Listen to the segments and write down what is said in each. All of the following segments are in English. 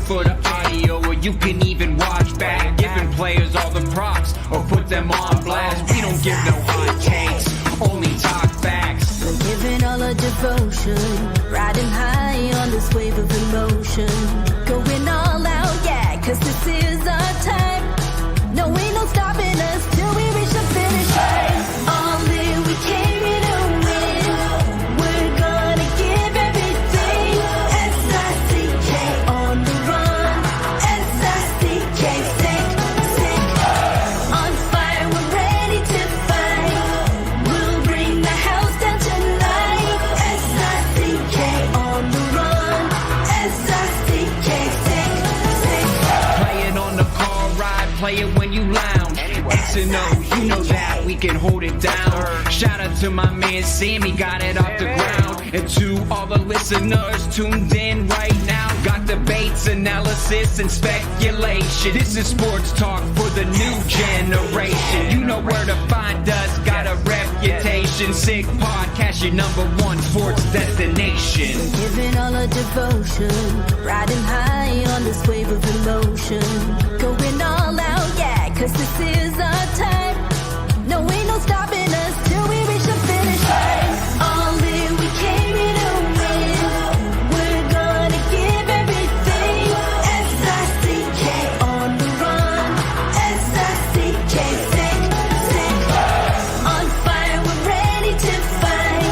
for the audio, or you can even watch back. Giving players all the props, or put them on blast. We don't give no hot takes, only talk facts. We're giving all our devotion, riding high on this wave of emotion. Going all out, yeah, cause this is our time. No, ain't no stopping us till we reach the finish line. All in, we came here to win. We're gonna give everything. S-I-C-K on the run. S-I-C-K, sick, sick. On fire, we're ready to fight. We'll bring the house down tonight. S-I-C-K on the run. S-I-C-K, sick, sick. Play it on the car ride, play it when you lounge. X and O, you know that we can hold it down. Shout out to my man Sammy, got it off the ground. And to all the listeners tuned in right now, got debates, analysis, and speculation. This is sports talk for the new generation. You know where to find us, got a reputation. Sick podcast, your #1 sports destination. Giving all our devotion, riding high on this wave of emotion. Going all out, yeah, cause this is our time. No, ain't no stopping us till we reach the finish line. All in, we came here to win. We're gonna give everything. S-I-C-K on the run. S-I-C-K, sick, sick. On fire, we're ready to fight.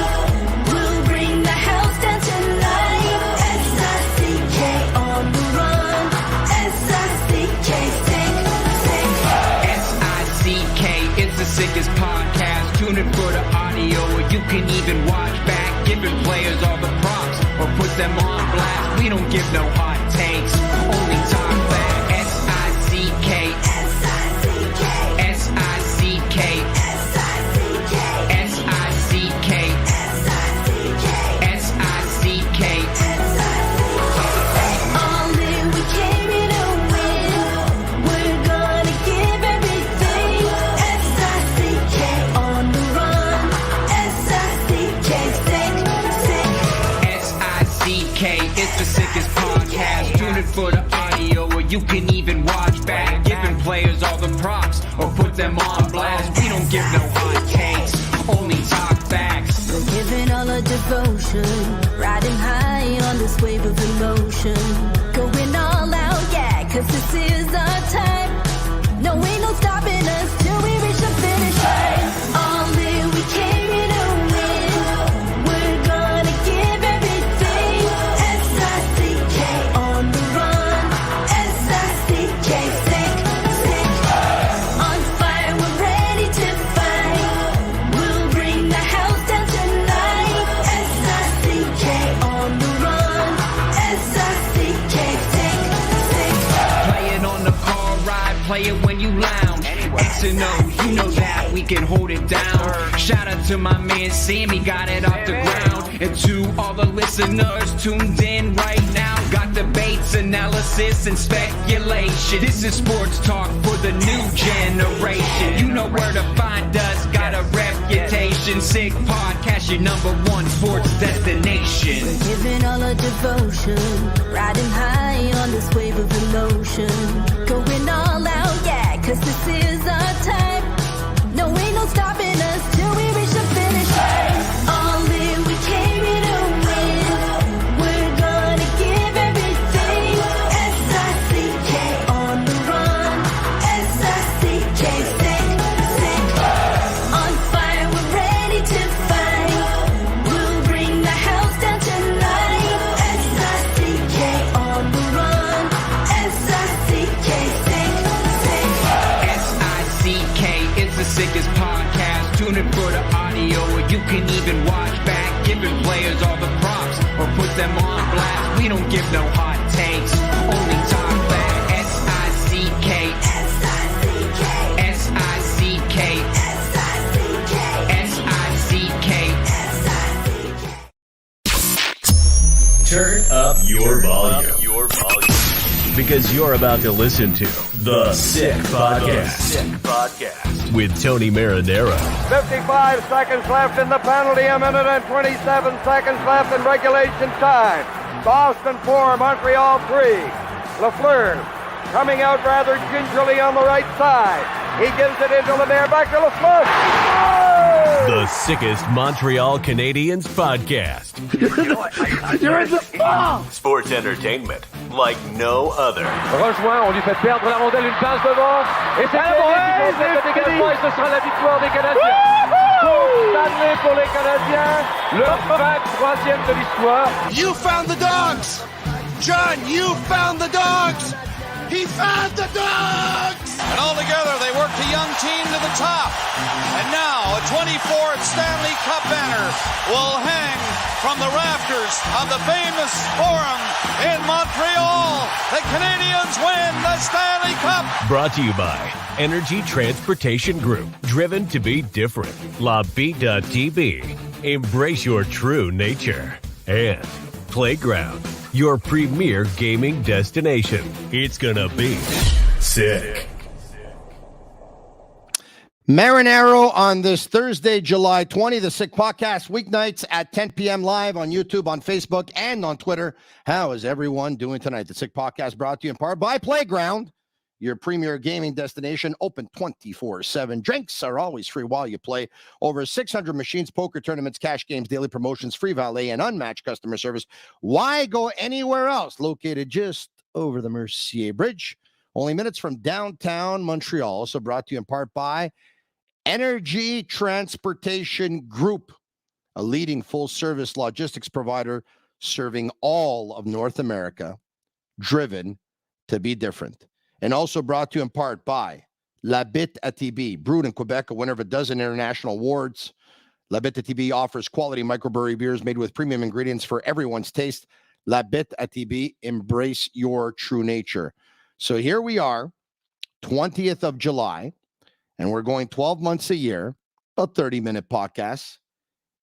We'll bring the house down tonight. S-I-C-K on the run. S-I-C-K, sick, sick. S-I-C-K, it's the sickest podcast. Tune in for the audio, or you can even watch back. Giving players all the props, or put them on blast. We don't give no hot takes, only talk back. S-I-C-K, S-I-C-K, S-I-C-K, S-I-C-K, S-I-C-K, S-I-C-K, S-I-C-K. all in, we came here to win. We're gonna give everything. S-I-C-K on the run. S-I-C-K, sick, sick. S-I-C-K, it's the sickest podcast. Tune in for the audio, or you can even watch back. Giving players all the props, or put them on blast. We don't give no hot takes, only talk facts. We're giving all our devotion, riding high on this wave of emotion. Going all out, yeah, cause this is our time. No, ain't no stopping us till we reach the finish line. All in, we came here to win. We're gonna give everything. S-I-C-K on the run. S-I-C-K, sick, sick. On fire, we're ready to fight. We'll bring the house down tonight. S-I-C-K on the run. S-I-C-K, sick, sick. Play it on the car ride, play it when you lounge. X and O, you know that we can hold it down. Shout out to my man Sammy, got it off the ground. And to all the listeners tuned in right now, got debates, analysis, and speculation. This is sports talk for the new generation. You know where to find us, got a reputation. Sick podcast, your #1 sports destination. Giving all our devotion, riding high on this wave of emotion. Going all out, yeah, cause this is our time. No, ain't no stopping us till we reach the finish line. All in, we came here to win. We're gonna give everything. S-I-C-K on the run. S-I-C-K, sick, sick. On fire, we're ready to fight. We'll bring the house down tonight. S-I-C-K on the run. S-I-C-K, sick, sick. S-I-C-K, it's the sickest podcast. Tune in for the audio, or you can even watch back. Giving players all the props, or put them on blast. We don't give no hot takes, only talk back. S-I-C-K, S-I-C-K, S-I-C-K, S-I-C-K, S-I-C-K. S-I-C-K. Turn up your volume. Because you're about to listen to The Sick Podcast. With Tony Marinaro. 55 seconds left in the penalty, a minute and 27 seconds left in regulation time. Boston 4, Montreal 3. Lafleur coming out rather gingerly on the right side. He gives it into Lemaire, back to Lafleur. Oh! The sickest Montreal Canadiens podcast. You're in the ball! Sports entertainment like no other. Rejoint, on lui fait perdre la rondelle, une passe devant. Et c'est le dégagement et ce sera la victoire des Canadiens. Stanley pour les Canadiens. Le 23e de l'histoire. You found the dogs! John, you found the dogs! He found the dogs! And all together, they worked a young team to the top. And now, a 24th Stanley Cup banner will hang from the rafters of the famous Forum in Montreal. The Canadiens win the Stanley Cup! Brought to you by Energy Transportation Group. Driven to be different. La Vida TV. Embrace your true nature. And Playground, your premier gaming destination. It's gonna be sick. Marinaro on this Thursday, July 20, the Sick Podcast, weeknights at 10 p.m. live on YouTube, on Facebook, and on Twitter. How is everyone doing tonight? The Sick Podcast brought to you in part by Playground, your premier gaming destination, open 24/7. Drinks are always free while you play. Over 600 machines, poker tournaments, cash games, daily promotions, free valet, and unmatched customer service. Why go anywhere else? Located just over the Mercier Bridge, only minutes from downtown Montreal. Also brought to you in part by Energy Transportation Group, a leading full-service logistics provider serving all of North America, driven to be different. And also brought to you in part by La Bittt at Tibi, brewed in Quebec, a winner of a dozen international awards. La Bittt at Tibi offers quality microbrewery beers made with premium ingredients for everyone's taste. La Bittt at Tibi, embrace your true nature. So here we are, 20th of July, and we're going 12 months a year, a 30-minute podcast.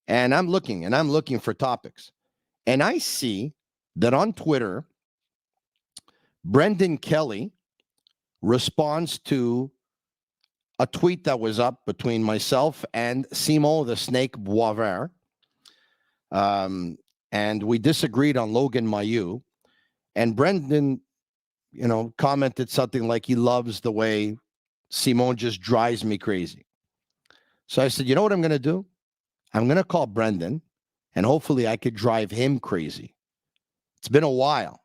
And I'm looking for topics. And I see that on Twitter, Brendan Kelly responds to a tweet that was up between myself and Simon the Snake Boisvert. And we disagreed on Logan Mailloux. And Brendan, commented something like he loves the way Simon just drives me crazy. So I said, you know what I'm going to do? I'm going to call Brendan, and hopefully I could drive him crazy. It's been a while.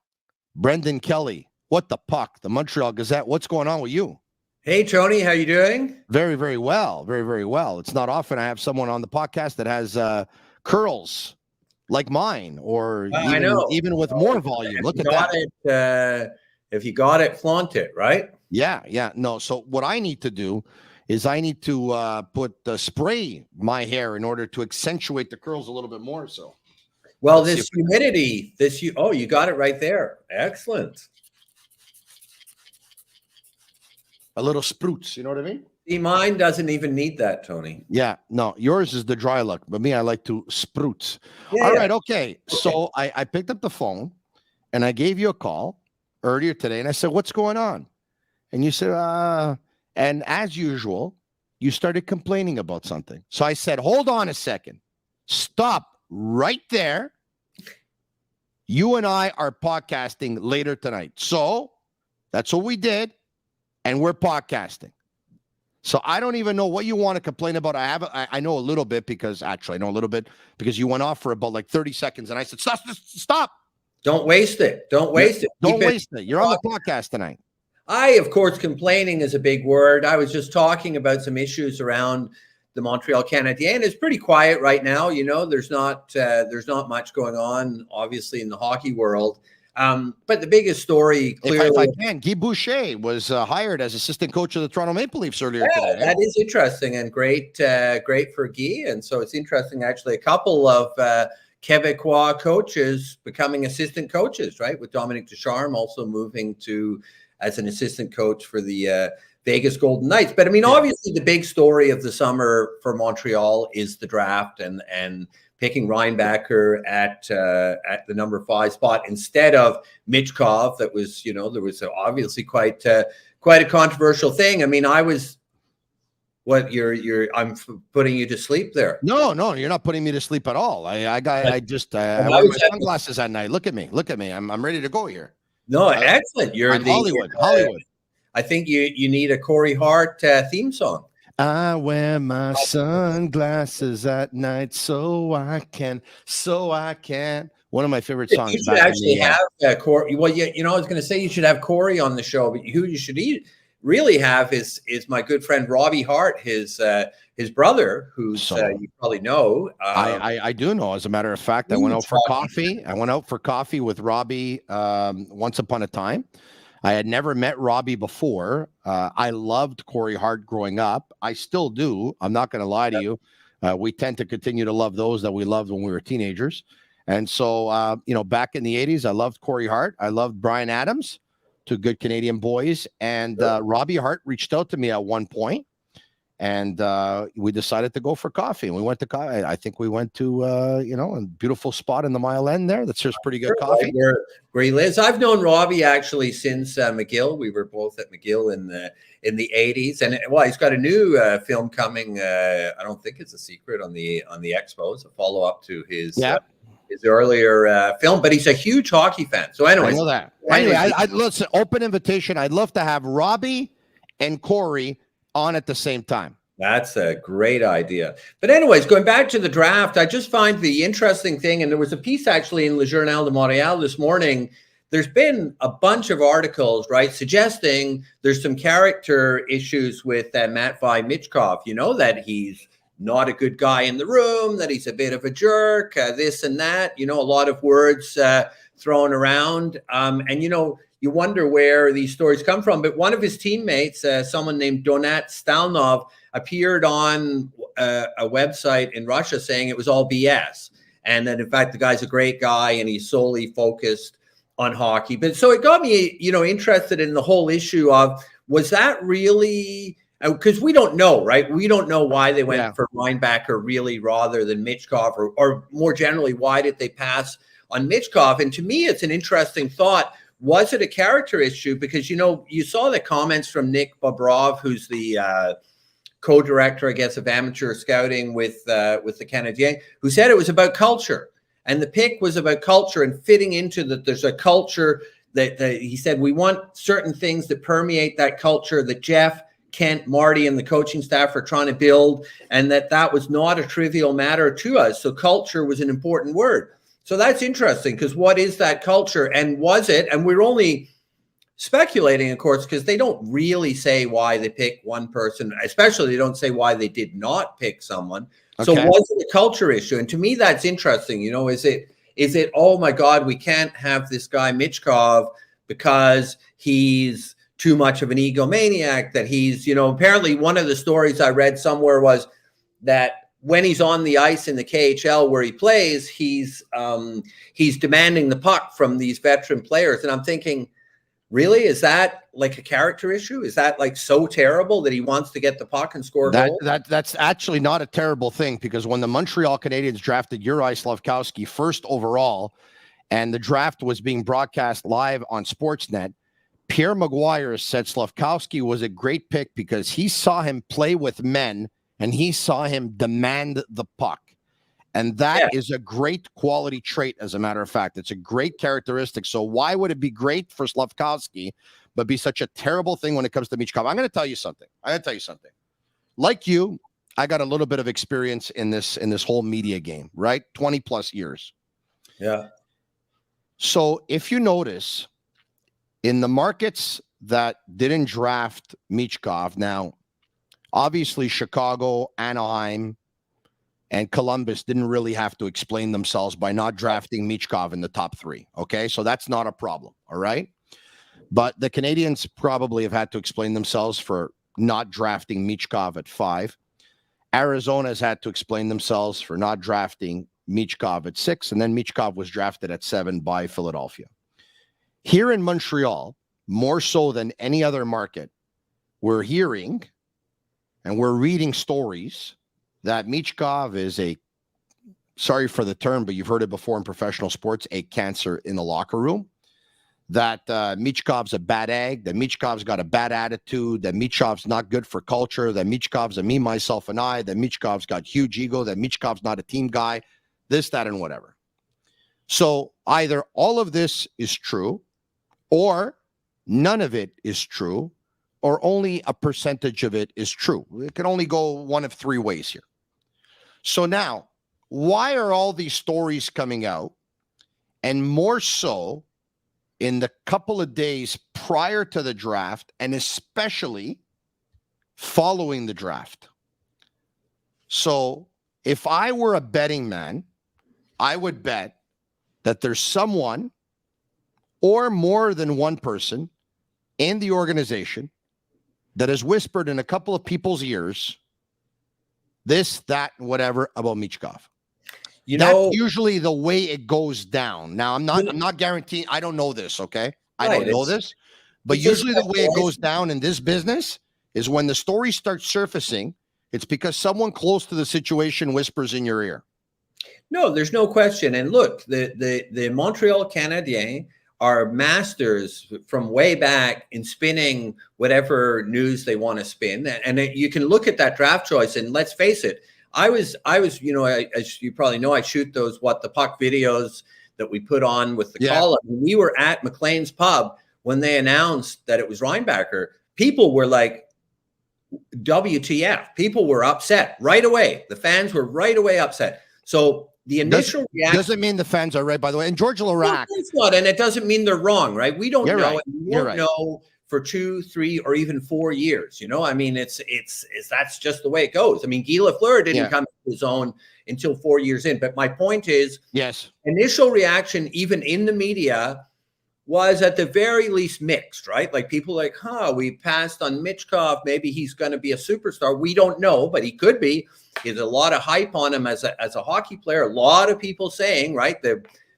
Brendan Kelly, what the puck? The Montreal Gazette. What's going on with you? Hey, Tony, how you doing? Very, very well. Very, very well. It's not often I have someone on the podcast that has curls like mine, or even with more volume. Look at that. If you got it, flaunt it, right? Yeah. No, so what I need to do is I need to spray my hair in order to accentuate the curls a little bit more. So, well, this humidity, you got it right there. Excellent. A little spruce, you know what I mean? See, mine doesn't even need that, Tony. Yeah, no, yours is the dry look, but me, I like to spruce. All right, okay. So I picked up the phone and I gave you a call earlier today and I said, what's going on? And you said, and as usual, you started complaining about something. So I said, hold on a second. Stop right there. You and I are podcasting later tonight. So that's what we did. And we're podcasting. So I don't even know what you want to complain about. I know a little bit because you went off for about like 30 seconds. And I said, stop. Don't waste it. Don't waste it. Don't waste it. You're on the podcast tonight. Of course, complaining is a big word. I was just talking about some issues around the Montreal Canadiens. It's pretty quiet right now. There's not much going on, obviously, in the hockey world. But the biggest story, clearly, if I can, Guy Boucher was hired as assistant coach of the Toronto Maple Leafs earlier today. That is interesting and great for Guy. And so it's interesting, actually, a couple of Quebecois coaches becoming assistant coaches, right? With Dominic Ducharme also moving to as an assistant coach for the Vegas Golden Knights. But I mean, obviously, the big story of the summer for Montreal is the draft and picking Reinbacher at the number 5 spot instead of Michkov. That was, there was obviously quite a controversial thing. I mean, I'm putting you to sleep there. No, you're not putting me to sleep at all. I wear my sunglasses at night. Look at me. I'm ready to go here. No, excellent. You're I'm Hollywood. I think you need a Corey Hart theme song. I wear my sunglasses at night so I can. One of my favorite songs. You should actually have Corey. Well, I was going to say you should have Corey on the show, but who you should really have is my good friend Robbie Hart, his brother, who's you probably know. I do know. As a matter of fact, I went out for coffee. I went out for coffee with Robbie once upon a time. I had never met Robbie before. I loved Corey Hart growing up. I still do. I'm not going to lie to you. We tend to continue to love those that we loved when we were teenagers. And so, back in the 80s, I loved Corey Hart. I loved Bryan Adams, two good Canadian boys. And Robbie Hart reached out to me at one point, and we decided to go for coffee. And we went to coffee. I think we went to, a beautiful spot in the Mile End there that serves pretty good coffee. Where he lives. I've known Robbie actually since McGill. We were both at McGill in the 80s. And, he's got a new film coming. I don't think it's a secret on the Expos, a follow-up to his earlier film, but he's a huge hockey fan. So anyway, I know that. Anyway, I listen, open invitation. I'd love to have Robbie and Corey on at the same time. That's a great idea. But anyways, going back to the draft, I just find the interesting thing, and there was a piece actually in Le Journal de Montréal this morning. There's been a bunch of articles, right, suggesting there's some character issues with Matvei Michkov, that he's not a good guy in the room, that he's a bit of a jerk, this and that, a lot of words thrown around. And, you wonder where these stories come from. But one of his teammates, someone named Donat Stalnov, appeared on a website in Russia saying it was all BS. And that, in fact, the guy's a great guy and he's solely focused on hockey. But so it got me, interested in the whole issue of, was that really... Because we don't know, right? We don't know why they went for linebacker really rather than Michkov, or more generally, why did they pass on Michkov? And to me, it's an interesting thought. Was it a character issue? Because, you saw the comments from Nick Bobrov, who's the co-director, I guess, of amateur scouting with the Canadiens, who said it was about culture. And the pick was about culture and fitting into that. There's a culture that he said, we want certain things that permeate that culture that Jeff, Kent, Marty, and the coaching staff are trying to build, and that was not a trivial matter to us. So culture was an important word. So that's interesting, because what is that culture, and was it? And we're only speculating, of course, because they don't really say why they picked one person, especially they don't say why they did not pick someone. Okay. So was it a culture issue? And to me, that's interesting. Is it, oh my God, we can't have this guy Michkov because he's too much of an egomaniac, that he's, apparently one of the stories I read somewhere was that when he's on the ice in the KHL where he plays, he's demanding the puck from these veteran players. And I'm thinking, really, is that like a character issue? Is that like so terrible that he wants to get the puck and score goals? That's actually not a terrible thing, because when the Montreal Canadiens drafted Juraj Slafkovsky first overall, and the draft was being broadcast live on Sportsnet, Pierre Maguire said Slafkovsky was a great pick because he saw him play with men and he saw him demand the puck. And that is a great quality trait, as a matter of fact. It's a great characteristic. So why would it be great for Slafkovsky, but be such a terrible thing when it comes to Michkov? I'm going to tell you something. Like you, I got a little bit of experience in this whole media game, right? 20 plus years. Yeah. So if you notice, in the markets that didn't draft Michkov, now, obviously Chicago, Anaheim, and Columbus didn't really have to explain themselves by not drafting Michkov in the top 3. Okay, so that's not a problem. All right. But the Canadiens probably have had to explain themselves for not drafting Michkov at 5. Arizona's had to explain themselves for not drafting Michkov at 6. And then Michkov was drafted at 7 by Philadelphia. Here in Montreal, more so than any other market, we're hearing and we're reading stories that Michkov is sorry for the term, but you've heard it before in professional sports, a cancer in the locker room. That Michkov's a bad egg, that Michkov's got a bad attitude, that Michkov's not good for culture, that Michkov's a me, myself, and I, that Michkov's got huge ego, that Michkov's not a team guy, this, that, and whatever. So either all of this is true, or none of it is true, or only a percentage of it is true. It can only go one of three ways here. So now, why are all these stories coming out, and more so in the couple of days prior to the draft, and especially following the draft? So if I were a betting man, I would bet that there's someone or more than one person in the organization that has whispered in a couple of people's ears this, that, whatever about Michkov. That's usually the way it goes down. Now, I'm not guaranteeing. I don't know this, okay? I don't know this. But usually the way it goes down in this business is when the story starts surfacing, it's because someone close to the situation whispers in your ear. No, there's no question. And look, the Montreal Canadiens are masters from way back in spinning whatever news they want to spin. And you can look at that draft choice, and let's face it, I was, as you probably know, I shoot those What the Puck videos that we put on with the column. We were at McLean's Pub when they announced that it was Reinbacher. People were like, WTF. People were upset right away. The fans were right away upset. So the initial reaction doesn't mean the fans are right, by the way. And George Larac, it's not, and it doesn't mean they're wrong, right? We don't know. Right. And we won't know for 2, 3, or even 4 years. I mean, it's that's just the way it goes. I mean, Guy Lafleur didn't come to his own until 4 years in. But my point is, initial reaction, even in the media, was at the very least mixed, right? Like people like, we passed on Michkov. Maybe he's going to be a superstar. We don't know, but he could be. There's a lot of hype on him as a hockey player. A lot of people saying, right,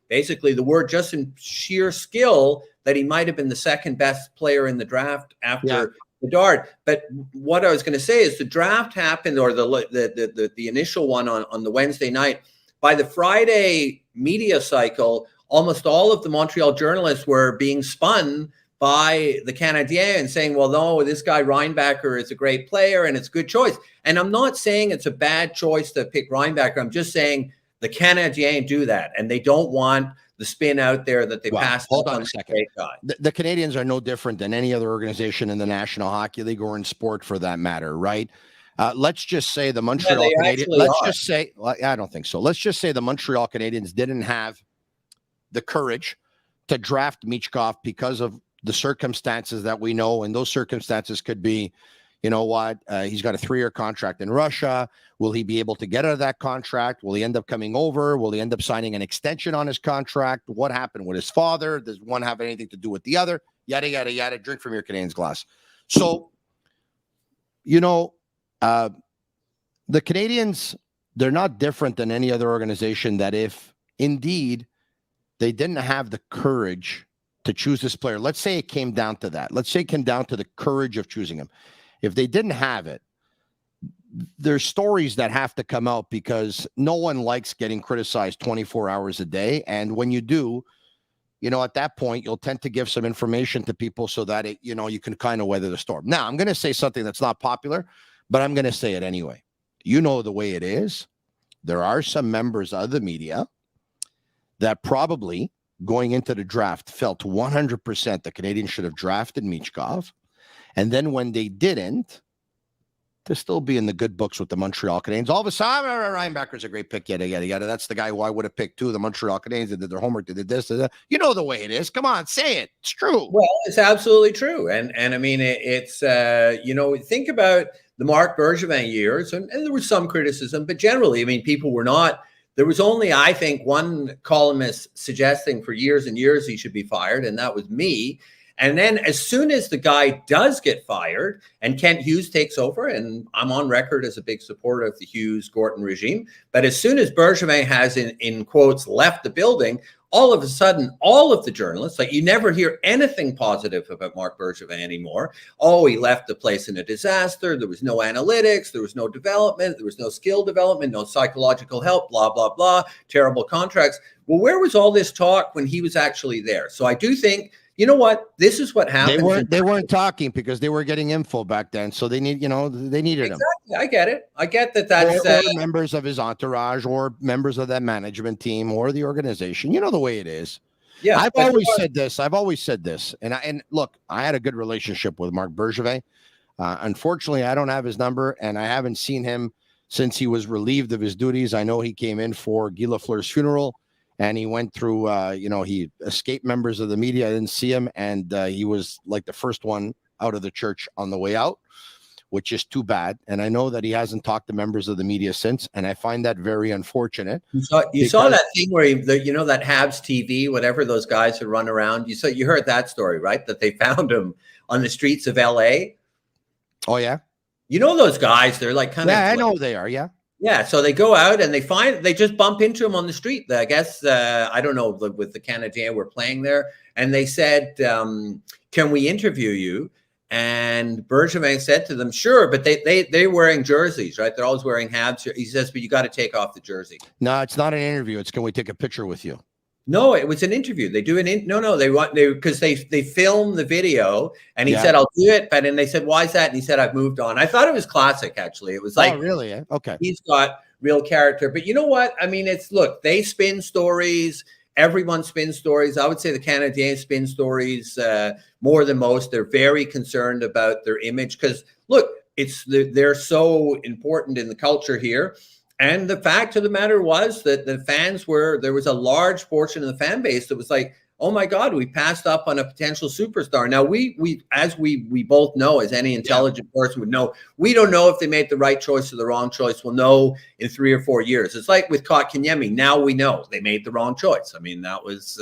basically the word just in sheer skill that he might have been the second best player in the draft after Bedard. But what I was going to say is the draft happened, or the initial one on the Wednesday night. By the Friday media cycle, almost all of the Montreal journalists were being spun by the Canadiens and saying, well, no, this guy Reinbacher is a great player and it's a good choice. And I'm not saying it's a bad choice to pick Reinbacher. I'm just saying the Canadiens do that, and they don't want the spin out there that they passed. Hold on a second. The Canadiens are no different than any other organization in the National Hockey League or in sport for that matter, right? Let's just say the Montreal Canadiens. I don't think so. Let's just say the Montreal Canadiens didn't have the courage to draft Michkov because of the circumstances that we know. And those circumstances could be, he's got a 3-year contract in Russia. Will he be able to get out of that contract? Will he end up coming over? Will he end up signing an extension on his contract? What happened with his father? Does one have anything to do with the other? Yada, yada, yada. Drink from your Canadiens glass. So, the Canadiens, they're not different than any other organization that if indeed they didn't have the courage to choose this player. Let's say it came down to that. Let's say it came down to the courage of choosing him. If they didn't have it, there's stories that have to come out because no one likes getting criticized 24 hours a day. And when you do, at that point, you'll tend to give some information to people so that you can kind of weather the storm. Now, I'm going to say something that's not popular, but I'm going to say it anyway. The way it is. There are some members of the media that probably going into the draft felt 100% the Canadiens should have drafted Michkov. And then when they didn't, to still be in the good books with the Montreal Canadiens. All of a sudden, Reinbacher's a great pick. Yada, yada, yada. That's the guy who I would have picked too. The Montreal Canadiens that did their homework, they did this. The way it is. Come on, say it. It's true. Well, it's absolutely true. And I mean, it's, think about the Marc Bergevin years, and there was some criticism, but generally, I mean, people were not. There was only, I think, one columnist suggesting for years and years he should be fired, and that was me. And then as soon as the guy does get fired and Kent Hughes takes over, and I'm on record as a big supporter of the Hughes-Gorton regime, but as soon as Bergevin has, in quotes, left the building, all of a sudden, all of the journalists, like you never hear anything positive about Marc Bergevin anymore. Oh, he left the place in a disaster. There was no analytics. There was no development. There was no skill development, no psychological help, blah, blah, blah, terrible contracts. Well, where was all this talk when he was actually there? So I do think, you know what? This is what happened. They weren't talking because they were getting info back then. So they needed him. I get it. I get that. That's or members of his entourage or members of that management team or the organization. The way it is. Yeah, I've always said this. And look, I had a good relationship with Marc Bergevin. Unfortunately, I don't have his number, and I haven't seen him since he was relieved of his duties. I know he came in for Guy Lafleur's funeral, and he went through, he escaped members of the media. I didn't see him, and he was like the first one out of the church on the way out, which is too bad. And I know that he hasn't talked to members of the media since, and I find that very unfortunate. You saw that thing where, that Habs TV, whatever those guys who run around, you heard that story, right? That they found him on the streets of LA. Oh, yeah? Those guys, they're like kind of. Yeah, I know they are, yeah. Yeah, so they go out and they just bump into him on the street. I guess, I don't know, with the Canadiens were playing there. And they said, can we interview you? And Bergevin said to them, sure, but they're wearing jerseys, right? They're always wearing Habs. He says, but you got to take off the jersey. No, it's not an interview. It's can we take a picture with you? No, it was an interview. They do because they film the video, and he said, I'll do it. But then they said, why is that? And he said, I've moved on. I thought it was classic, actually. It was like, oh, really? Okay. He's got real character. But you know what? I mean, they spin stories. Everyone spins stories. I would say the Canadiens spin stories more than most. They're very concerned about their image because, look, they're so important in the culture here. And the fact of the matter was that the fans there was a large portion of the fan base that was like, oh my God, we passed up on a potential superstar. Now as we both know, as any intelligent person would know, we don't know if they made the right choice or the wrong choice. We'll know in 3 or 4 years. It's like with Kotkaniemi. Now we know they made the wrong choice. I mean, that was,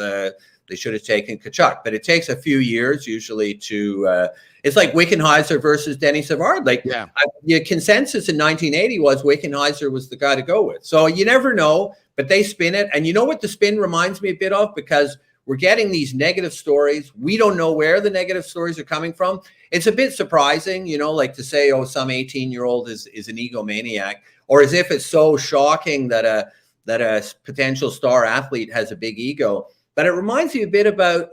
they should have taken Tkachuk, but it takes a few years usually to, it's like Wickenheiser versus Denny Savard. The consensus in 1980 was Wickenheiser was the guy to go with. So you never know, but they spin it. And you know what the spin reminds me a bit of? Because we're getting these negative stories. We don't know where the negative stories are coming from. It's a bit surprising, like to say, oh, some 18-year-old is an egomaniac, or as if it's so shocking that a potential star athlete has a big ego. But it reminds me a bit about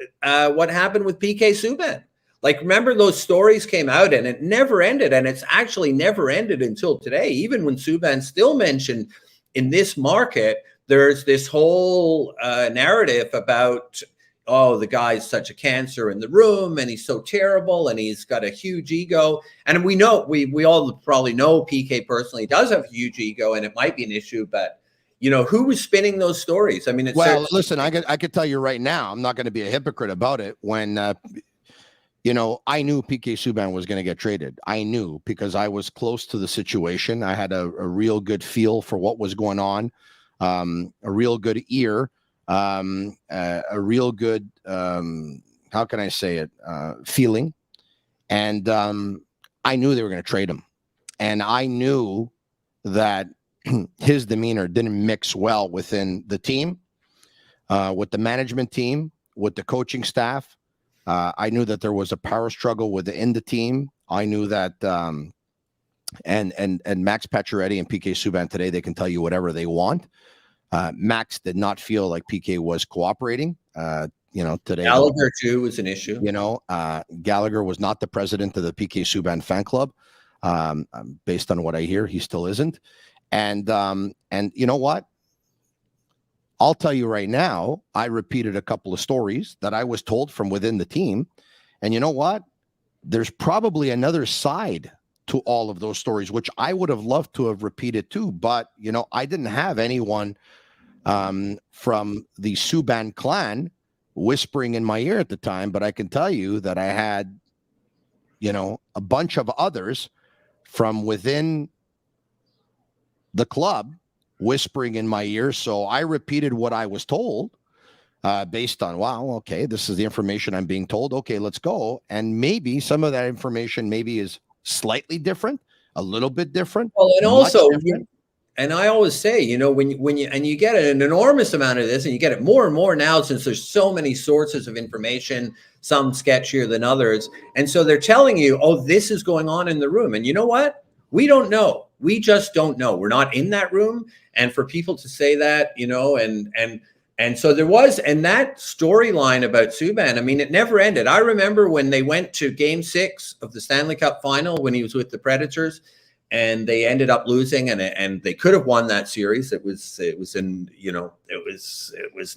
what happened with PK Subban. Like, remember those stories came out and it never ended. And it's actually never ended until today. Even when Subban still mentioned in this market, there's this whole narrative about, oh, the guy's such a cancer in the room and he's so terrible and he's got a huge ego. And we know, we all probably know PK personally does have a huge ego and it might be an issue, but who was spinning those stories? I mean, listen, I could tell you right now, I'm not going to be a hypocrite about it. When, I knew PK Subban was going to get traded. I knew because I was close to the situation. I had a real good feel for what was going on, a real good ear, a real good, how can I say it, feeling. And I knew they were going to trade him. And I knew that his demeanor didn't mix well within the team, with the management team, with the coaching staff. I knew that there was a power struggle within the team. I knew that, and Max Pacioretty and PK Subban today, they can tell you whatever they want. Max did not feel like PK was cooperating. Today Gallagher too was an issue. Gallagher was not the president of the PK Subban fan club. Based on what I hear, he still isn't. And you know what? I'll tell you right now, I repeated a couple of stories that I was told from within the team. And you know what? There's probably another side to all of those stories, which I would have loved to have repeated too. But, I didn't have anyone from the Subban clan whispering in my ear at the time. But I can tell you that I had, a bunch of others from within the club whispering in my ear. So I repeated what I was told based on, wow, okay, this is the information I'm being told. Okay, let's go. And maybe some of that information maybe is slightly different, a little bit different. Well, and also, and I always say, when you get an enormous amount of this, and you get it more and more now since there's so many sources of information, some sketchier than others. And so they're telling you, oh, this is going on in the room. And you know what? We don't know. We just don't know. We're not in that room. And for people to say that, and so there was, and that storyline about Subban, I mean, it never ended. I remember when they went to Game 6 of the Stanley Cup final when he was with the Predators, and they ended up losing, and they could have won that series. It was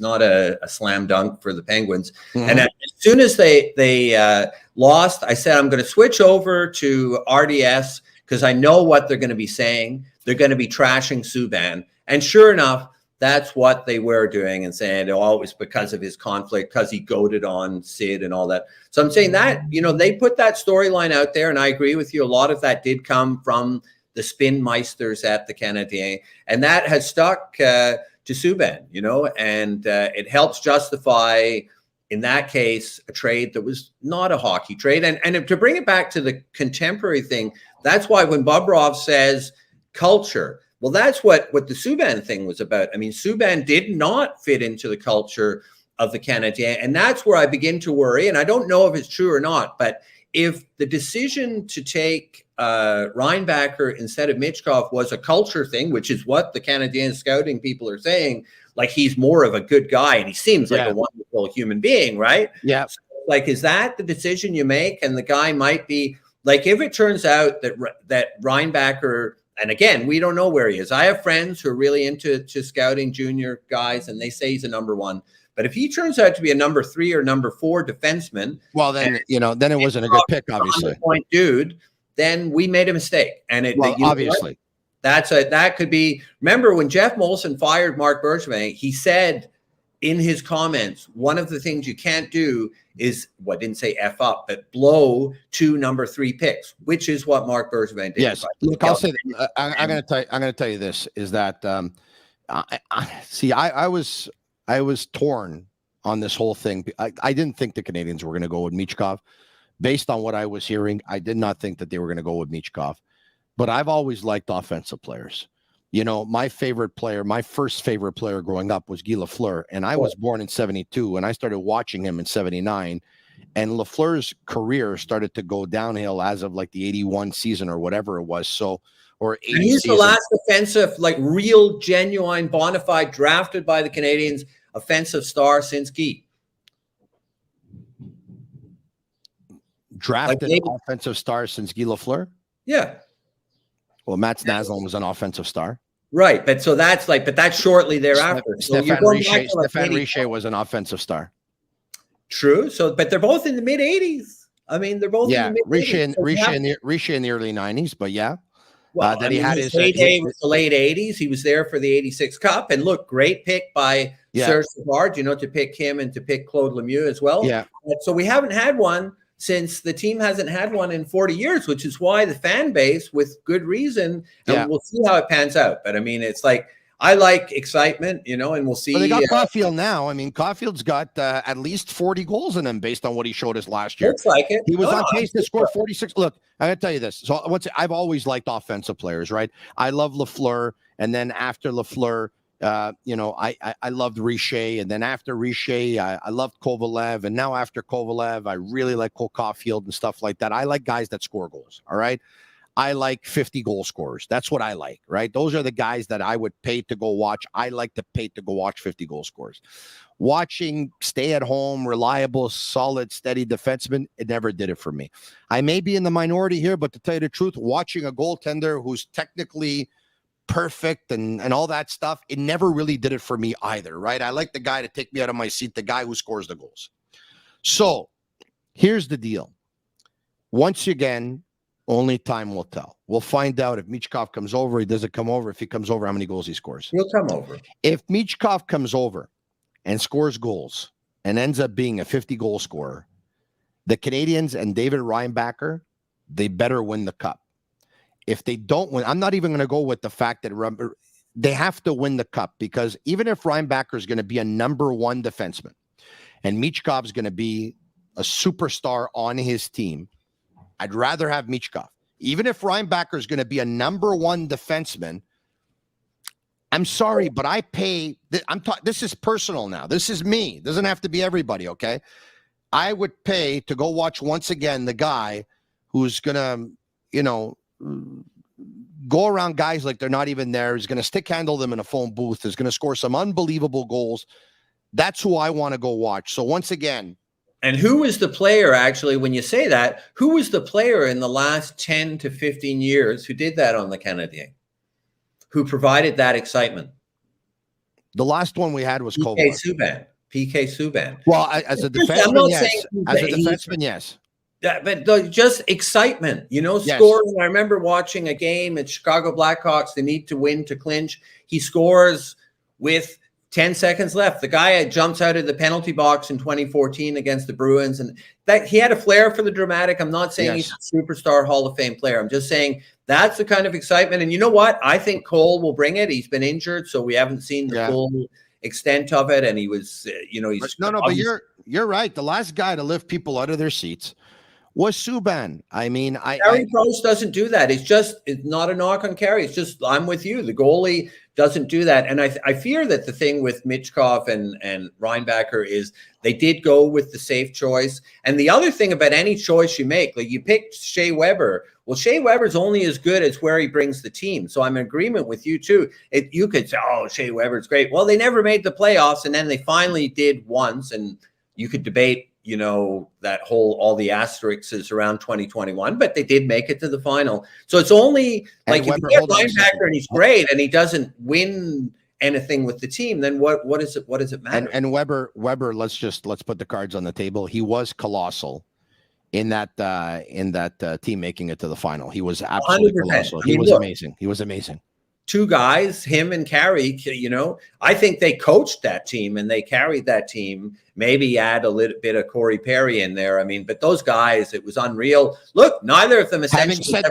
not a slam dunk for the Penguins. Mm-hmm. And as soon as they lost, I said, I'm going to switch over to RDS because I know what they're going to be saying. They're going to be trashing Subban. And sure enough, that's what they were doing and saying, oh, it was because of his conflict, because he goaded on Sid and all that. So I'm saying that, they put that storyline out there, and I agree with you. A lot of that did come from the spin meisters at the Canadiens, and that has stuck to Subban, and it helps justify, in that case, a trade that was not a hockey trade. And to bring it back to the contemporary thing, that's why when Bobrov says culture, well, that's what the Subban thing was about. I mean, Subban did not fit into the culture of the Canadiens, and that's where I begin to worry. And I don't know if it's true or not, but if the decision to take Reinbacher instead of Michkov was a culture thing, which is what the Canadiens scouting people are saying, like he's more of a good guy and he seems like a wonderful human being, right? Yeah. So, like, is that the decision you make? And the guy might be like, if it turns out that Reinbacher, and again, we don't know where he is. I have friends who are really into scouting junior guys, and they say he's a number one. But if he turns out to be a number 3 or number 4 defenseman, well, then then it wasn't a good pick, obviously. Point dude, then we made a mistake, and obviously that could be. Remember when Jeff Molson fired Marc Bergevin, he said in his comments, one of the things you can't do is, didn't say F up, but blow 2 number 3 picks, which is what Marc Bergevin did. Yes. Look, I'll say I'm going to tell you this is that I was torn on this whole thing. I didn't think the Canadiens were going to go with Michkov. Based on what I was hearing, I did not think that they were going to go with Michkov. But I've always liked offensive players. My first favorite player growing up was Guy Lafleur, and I was born in 72, and I started watching him in 79. And Lafleur's career started to go downhill as of like the 81 season or whatever it was. So, or 80 and he's season. The last offensive, like real, genuine, bona fide, drafted by the Canadiens offensive star since Guy. Drafted offensive star since Guy Lafleur? Yeah. Well, Mats Naslund was an offensive star. Right. But that's shortly thereafter. Stefan Richer was an offensive star. True. So, but they're both in the mid 80s. I mean, they're both in the mid 80s. Richer in the early 90s, but yeah. Well, then he had his heyday was the late 80s. He was there for the 86 Cup. And look, great pick by Serge Savard, to pick him and to pick Claude Lemieux as well. Yeah. So we haven't had one since the team hasn't had one in 40 years, which is why the fan base, with good reason, and we'll see how it pans out. But I mean, it's like, I like excitement, and we'll see. Well, they got Caulfield now. I mean, Caulfield's got at least 40 goals in him based on what he showed us last year. Looks like it. He was on pace to score 46. Look, I got to tell you this. So I've always liked offensive players, right? I love Lafleur, and then after Lafleur, I loved Richer, and then after Richer, I loved Kovalev, and now after Kovalev, I really like Cole Caulfield and stuff like that. I like guys that score goals. All right. I like 50 goal scorers. That's what I like, right? Those are the guys that I would pay to go watch. I like to pay to go watch 50 goal scorers. Watching stay-at-home, reliable, solid, steady defenseman, it never did it for me. I may be in the minority here, but to tell you the truth, watching a goaltender who's technically perfect and all that stuff, it never really did it for me either, right? I like the guy to take me out of my seat, the guy who scores the goals. So here's the deal. Once again, only time will tell. We'll find out if Michkov comes over. He doesn't come over. If he comes over, how many goals he scores. He'll come over. If Michkov comes over and scores goals and ends up being a 50-goal scorer, the Canadiens and David Reinbacher, they better win the cup. If they don't win, I'm not even going to go with the fact that they have to win the cup, because even if Reinbacher is going to be a number 1 defenseman and Michkov is going to be a superstar on his team, I'd rather have Michkov. Even if Reinbacher is going to be a number 1 defenseman, I'm sorry, but I pay. This is personal now. This is me. It doesn't have to be everybody, okay? I would pay to go watch once again the guy who's going to, go around guys like they're not even there. He's going to stick handle them in a phone booth. Is going to score some unbelievable goals. That's who I want to go watch. So once again, And who was the player, actually, when you say that, who was the player in the last 10 to 15 years who did that on the Canadiens, who provided that excitement? The last one we had was PK Kovar. Subban. PK Subban. Well, as a defenseman, yes. As a defenseman, yes. But just excitement, Yes. scoring. I remember watching a game at Chicago Blackhawks. They need to win to clinch. He scores with 10 seconds left. The guy jumps out of the penalty box in 2014 against the Bruins, and that he had a flair for the dramatic. I'm not saying he's a superstar Hall of Fame player. I'm just saying that's the kind of excitement. And you know what? I think Cole will bring it. He's been injured, so we haven't seen the full extent of it. And he was, he's but you're right. The last guy to lift people out of their seats was Subban. I mean, Carey Price doesn't do that. It's not a knock on Carey. It's just, I'm with you. The goalie doesn't do that. And I fear that the thing with Michkov and Reinbacher is they did go with the safe choice. And the other thing about any choice you make, like you picked Shea Weber. Well, Shea Weber's only as good as where he brings the team. So I'm in agreement with you too. You could say, oh, Shea Weber's great. Well, they never made the playoffs, and then they finally did once. And you could debate, that all the asterisks around 2021, but they did make it to the final. So it's only like if you get Linebacker and he's great and he doesn't win anything with the team, then what does it matter? And Weber, let's put the cards on the table. He was colossal in that team making it to the final. He was absolutely 100%. Colossal. He was amazing. He was amazing. Two guys, him and Carey, I think they coached that team and they carried that team. Maybe add a little bit of Corey Perry in there. I mean, but those guys, it was unreal. Look, neither of them essentially.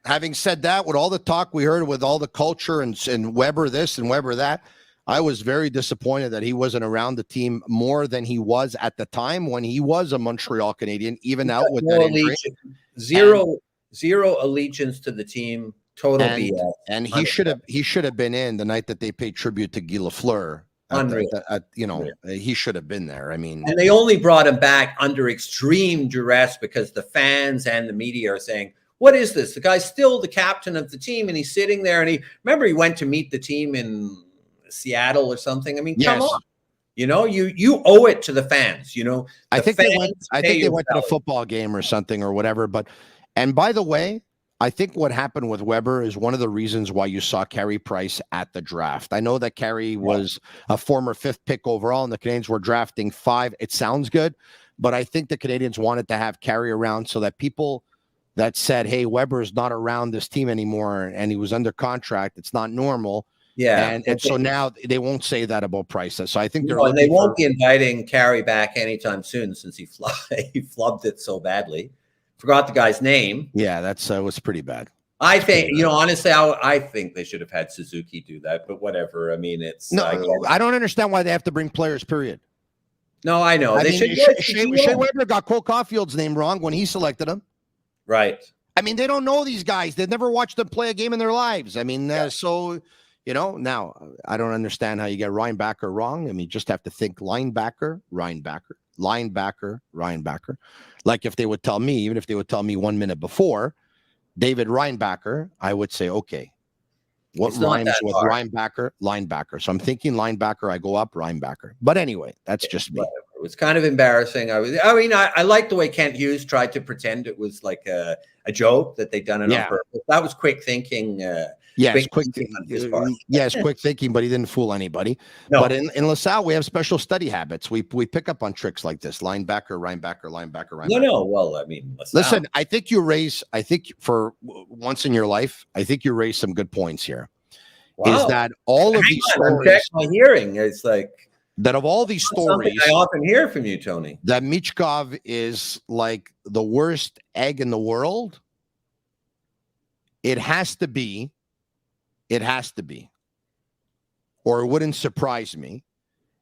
Having said that, with all the talk we heard, with all the culture and Weber this and Weber that, I was very disappointed that he wasn't around the team more than he was at the time when he was a Montreal Canadian, even out with that injury. Zero allegiance to the team. Total BS. And he should have been in the night that they paid tribute to Guy Lafleur. He should have been there. I mean, and they only brought him back under extreme duress because the fans and the media are saying, "What is this? The guy's still the captain of the team, and he's sitting there." And he went to meet the team in Seattle or something. I mean, come on. You owe it to the fans. I think they went to a football game or something or whatever. And by the way, I think what happened with Weber is one of the reasons why you saw Carey Price at the draft. I know that Carey was a former 5th pick overall, and the Canadiens were drafting 5. It sounds good, but I think the Canadiens wanted to have Carey around so that people that said, hey, Weber's not around this team anymore and he was under contract, it's not normal. Yeah. And so now they won't say that about Price. So I think they won't be inviting Carey back anytime soon since he flubbed it so badly. Forgot the guy's name. Yeah, that's was pretty bad. I think, honestly, I think they should have had Suzuki do that, but whatever. I mean, I don't understand why they have to bring players, period. No, I know. Shea Weber got Cole Caulfield's name wrong when he selected him. Right. I mean, they don't know these guys. They've never watched them play a game in their lives. I mean, so, now I don't understand how you get Reinbacher wrong. I mean, you just have to think linebacker, Reinbacher. Like if they would tell me, even if they would tell me 1 minute before, David Reinbacher, I would say, okay, what rhymes with linebacker? So I'm thinking linebacker, I go up Reinbacher. But anyway, that's just me. It was kind of embarrassing. I like the way Kent Hughes tried to pretend it was like a joke that they'd done it on purpose. That was quick thinking. Quick thinking, but he didn't fool anybody. No. But in LaSalle, we have special study habits. We pick up on tricks like this: linebacker, Reinbacker. No. Well, I mean, listen. I think for once in your life, I think you raised some good points here. Wow. Is that all of these stories? My hearing is like that of all these stories. I often hear from you, Tony. That Michkov is like the worst egg in the world. It has to be. Or it wouldn't surprise me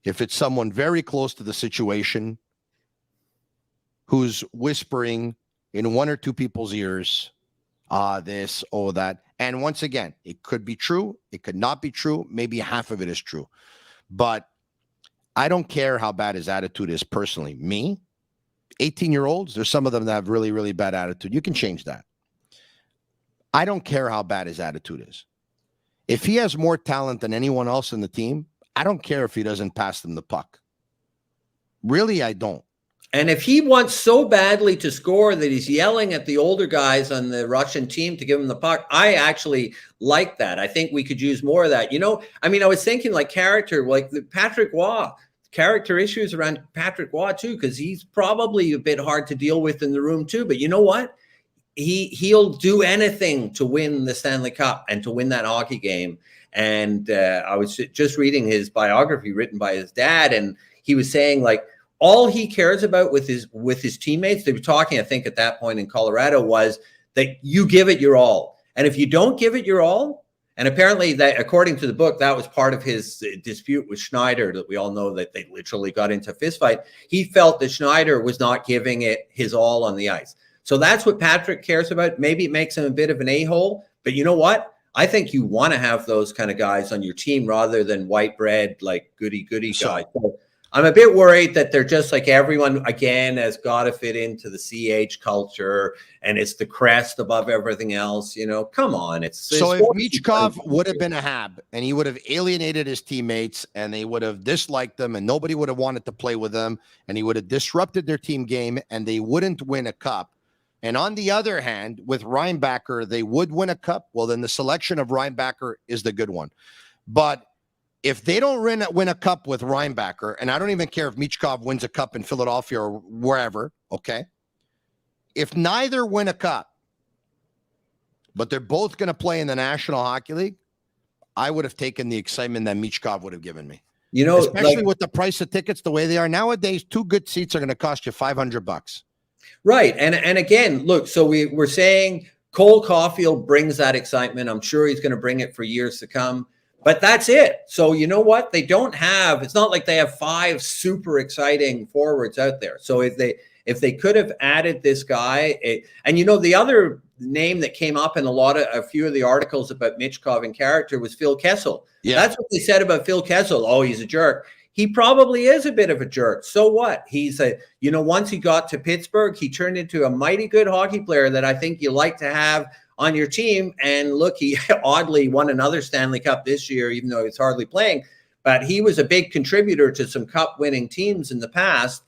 if it's someone very close to the situation who's whispering in one or two people's ears, this, that. And once again, it could be true. It could not be true. Maybe half of it is true. But I don't care how bad his attitude is personally. Me, 18-year-olds, there's some of them that have really, really bad attitude. You can change that. I don't care how bad his attitude is. If he has more talent than anyone else in the team, I don't care if he doesn't pass them the puck. Really, I don't. And if he wants so badly to score that he's yelling at the older guys on the Russian team to give him the puck, I actually like that. I think we could use more of that. I was thinking like character, like the Patrick Waugh, character issues around Patrick Waugh too, because he's probably a bit hard to deal with in the room too. But you know what? He'll do anything to win the Stanley Cup and to win that hockey game. And I was just reading his biography written by his dad, and he was saying like, all he cares about with his teammates, they were talking, I think, at that point in Colorado, was that you give it your all. And if you don't give it your all, and apparently that, according to the book, that was part of his dispute with Schneider, that we all know that they literally got into a fist fight. He felt that Schneider was not giving it his all on the ice. So that's what Patrick cares about. Maybe it makes him a bit of an a-hole, but you know what? I think you want to have those kind of guys on your team rather than white bread, like goody guys. So I'm a bit worried that they're just like everyone, again, has got to fit into the CH culture, and it's the crest above everything else. Come on. So if Michkov would have been a Hab and he would have alienated his teammates and they would have disliked them and nobody would have wanted to play with them and he would have disrupted their team game and they wouldn't win a cup. And on the other hand, with Reinbacher, they would win a cup. Well, then the selection of Reinbacher is the good one. But if they don't win a cup with Reinbacher, and I don't even care if Michkov wins a cup in Philadelphia or wherever, okay? If neither win a cup, but they're both going to play in the National Hockey League, I would have taken the excitement that Michkov would have given me. Especially with the price of tickets the way they are nowadays, 2 good seats are going to cost you $500. Right. And again, look, so we're saying Cole Caulfield brings that excitement. I'm sure he's going to bring it for years to come. But that's it. So you know what? They don't have, it's not like they have 5 super exciting forwards out there. So if they could have added this guy, and the other name that came up in a few of the articles about Michkov and character was Phil Kessel. Yeah. That's what they said about Phil Kessel. Oh, he's a jerk. He probably is a bit of a jerk. So what? He's once he got to Pittsburgh, he turned into a mighty good hockey player that I think you like to have on your team. And look, he oddly won another Stanley Cup this year, even though he's hardly playing. But he was a big contributor to some cup-winning teams in the past.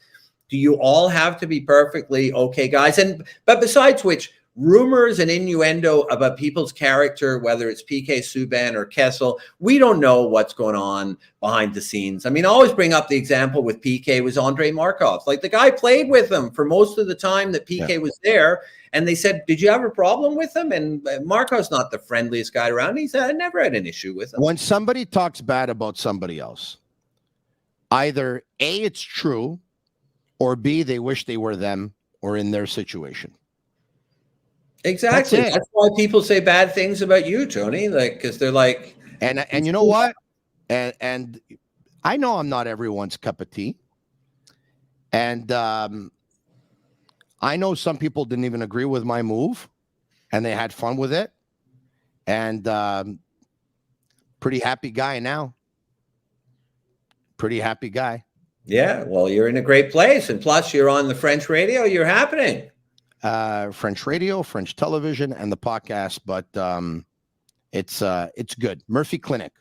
Do you all have to be perfectly okay guys? But besides which, rumors and innuendo about people's character, whether it's PK Subban or Kessel, we don't know what's going on behind the scenes. I always bring up the example with PK was Andrei Markov. Like the guy played with him for most of the time that PK was there. And they said, did you have a problem with him? And Markov's not the friendliest guy around. He said, I never had an issue with him. When somebody talks bad about somebody else, either A, it's true, or B, they wish they were them or in their situation. Exactly. That's why people say bad things about you, Tony. Because they're like, and you know what? And I know I'm not everyone's cup of tea. And I know some people didn't even agree with my move, and they had fun with it. And pretty happy guy now. Pretty happy guy. Yeah. Well, you're in a great place, and plus you're on the French radio. You're happening. French radio, French television, and the podcast, but it's good. Murphy Clinic,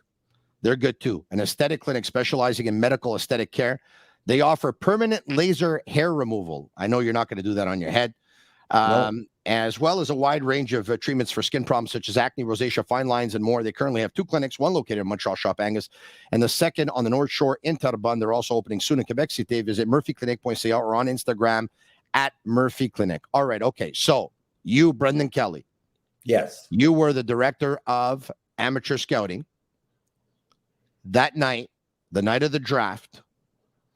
they're good too. An aesthetic clinic specializing in medical aesthetic care. They offer permanent laser hair removal. I know you're not going to do that on your head, as well as a wide range of treatments for skin problems such as acne, rosacea, fine lines, and more. They currently have 2 clinics, one located in Montreal Shop Angus, and the second on the North Shore in Terrebonne. They're also opening soon in Quebec City. Visit murphyclinic.ca or on Instagram at Murphy Clinic. All right. Okay. So you, Brendan Kelly. Yes. You were the director of amateur scouting. That night, the night of the draft,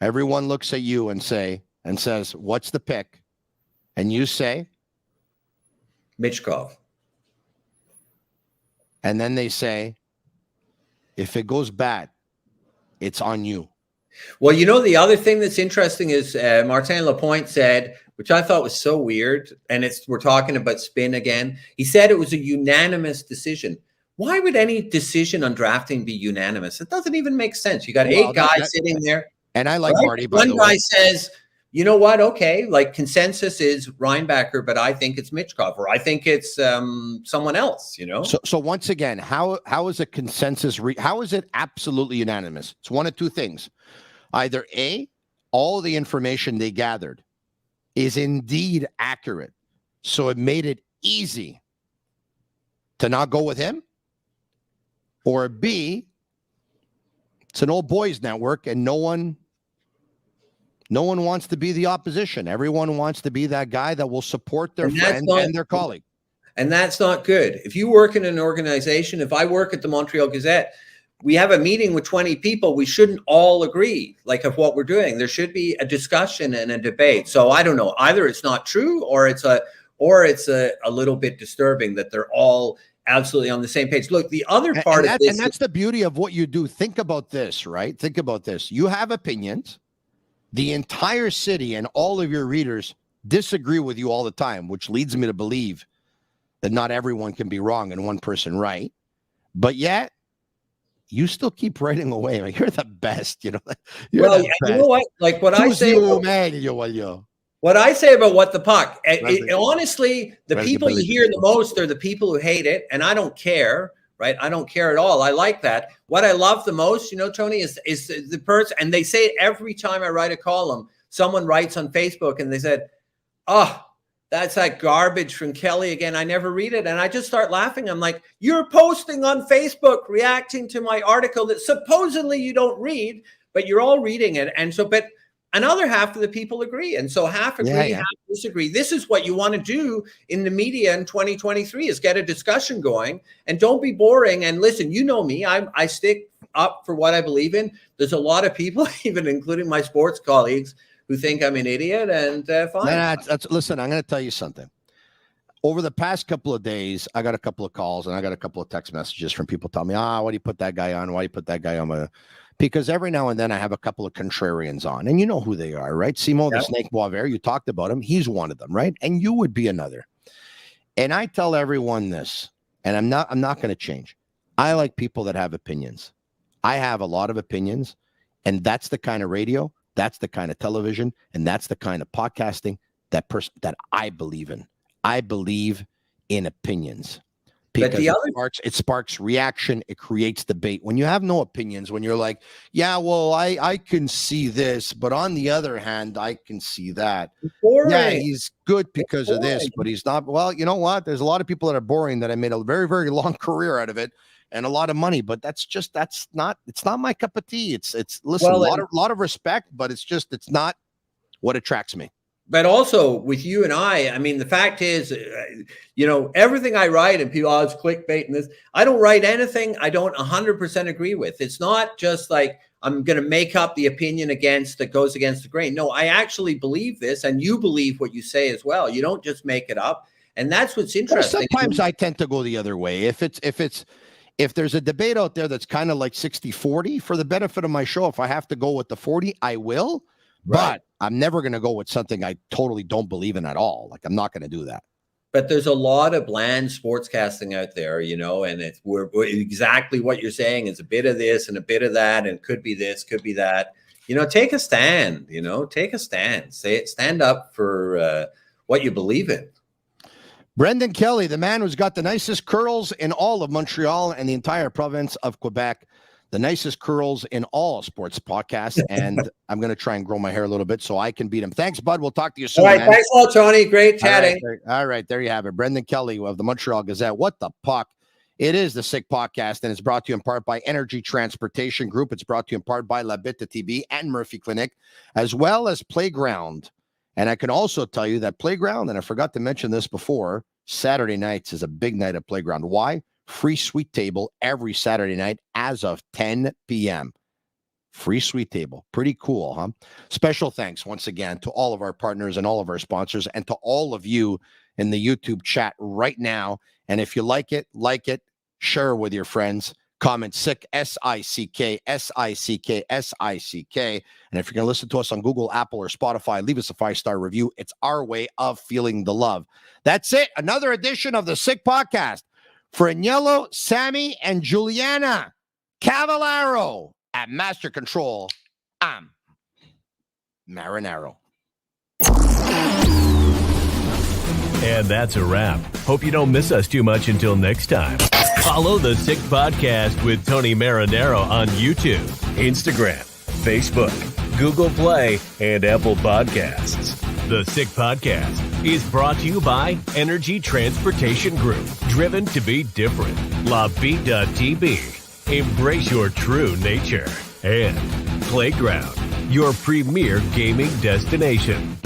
everyone looks at you and says, what's the pick? And you say? Michkov. And then they say, if it goes bad, it's on you. Well, the other thing that's interesting is Martin Lapointe said, which I thought was so weird, and we're talking about spin again. He said it was a unanimous decision. Why would any decision on drafting be unanimous? It doesn't even make sense. You got 8 guys sitting there. And I like Marty, by the way. One guy says, you know what? Okay, like consensus is Reinbacher, but I think it's Michkov, or I think it's someone else, So once again, how is a consensus? How is it absolutely unanimous? It's one of 2 things. Either A, all the information they gathered is indeed accurate. So it made it easy to not go with him. Or B, it's an old boys network and no one wants to be the opposition. Everyone wants to be that guy that will support their friend and their colleague. And that's not good. If you work in an organization, if I work at the Montreal Gazette, we have a meeting with 20 people. We shouldn't all agree of what we're doing. There should be a discussion and a debate. So I don't know. Either it's not true or it's a little bit disturbing that they're all absolutely on the same page. Look, the other part of this. And that's the beauty of what you do. Think about this, right? Think about this. You have opinions. The entire city and all of your readers disagree with you all the time, which leads me to believe that not everyone can be wrong and one person right. But yet, you still keep writing away. Like, you're the best, you know. You know what? Like what I say. What I say about What the Puck, honestly, the people you hear the most are the people who hate it, and I don't care, right? I don't care at all. I like that. What I love the most, Tony, is the person, and they say it every time I write a column. Someone writes on Facebook, and they said, "Oh, that's that garbage from Kelly again. I never read it." And I just start laughing. I'm like, you're posting on Facebook, reacting to my article that supposedly you don't read, but you're all reading it. And so, but another half of the people agree. And so half agree, half disagree. This is what you want to do in the media in 2023 is get a discussion going and don't be boring. And listen, you know me, I stick up for what I believe in. There's a lot of people, even including my sports colleagues, who think I'm an idiot, and fine. Listen, I'm going to tell you something. Over the past couple of days, I got a couple of calls and I got a couple of text messages from people telling me, why do you put that guy on? Why do you put that guy on? Because every now and then I have a couple of contrarians on, and you know who they are, right? Simon the Snake Boisvert, you talked about him. He's one of them, right? And you would be another. And I tell everyone this, and I'm not going to change. I like people that have opinions. I have a lot of opinions, and that's the kind of radio. That's the kind of television, and that's the kind of podcasting that I believe in. I believe in opinions because it sparks reaction. It creates debate. When you have no opinions, when you're like, I can see this, but on the other hand, I can see that. Yeah, he's good because of this, but he's not. Well, you know what? There's a lot of people that are boring that I made a very, very long career out of it. And a lot of money, but it's not my cup of tea. It's listen, a lot of respect, but it's not what attracts me. But also with you and I mean, the fact is, everything I write and people, it's clickbait and this, I don't write anything I don't 100% agree with. It's not just like I'm going to make up the opinion that goes against the grain. No, I actually believe this, and you believe what you say as well. You don't just make it up. And that's what's interesting. Well, sometimes I tend to go the other way. If there's a debate out there that's kind of like 60-40, for the benefit of my show, if I have to go with the 40, I will. Right. But I'm never going to go with something I totally don't believe in at all. Like, I'm not going to do that. But there's a lot of bland sportscasting out there, and we're exactly what you're saying is a bit of this and a bit of that, and could be this, could be that. Take a stand. Take a stand. Stand up for what you believe in. Brendan Kelly, the man who's got the nicest curls in all of Montreal and the entire province of Quebec, the nicest curls in all sports podcasts. And I'm going to try and grow my hair a little bit so I can beat him. Thanks, bud. We'll talk to you soon. All right. Man. Thanks a lot, Tony. Great chatting. All right. There you have it. Brendan Kelly of the Montreal Gazette. What the puck? It is the Sick Podcast, and it's brought to you in part by Energy Transportation Group. It's brought to you in part by Bittt, Tibi, and Murphy Clinic, as well as Playground. And I can also tell you that Playground, and I forgot to mention this before, Saturday nights is a big night at Playground. Why? Free sweet table every Saturday night as of 10 p.m. Free sweet table. Pretty cool, huh? Special thanks once again to all of our partners and all of our sponsors and to all of you in the YouTube chat right now. And if you like it, share with your friends. Comment sick, S-I-C-K, S-I-C-K, S-I-C-K. And if you're going to listen to us on Google, Apple, or Spotify, leave us a 5-star review. It's our way of feeling the love. That's it. Another edition of the Sick Podcast. For Agnello, Sammy, and Juliana Cavallaro at Master Control, I'm Marinaro. And that's a wrap. Hope you don't miss us too much until next time. Follow the Sick Podcast with Tony Marinaro on YouTube, Instagram, Facebook, Google Play, and Apple Podcasts. The Sick Podcast is brought to you by Energy Transportation Group, driven to be different. TB, embrace your true nature. And Playground, your premier gaming destination.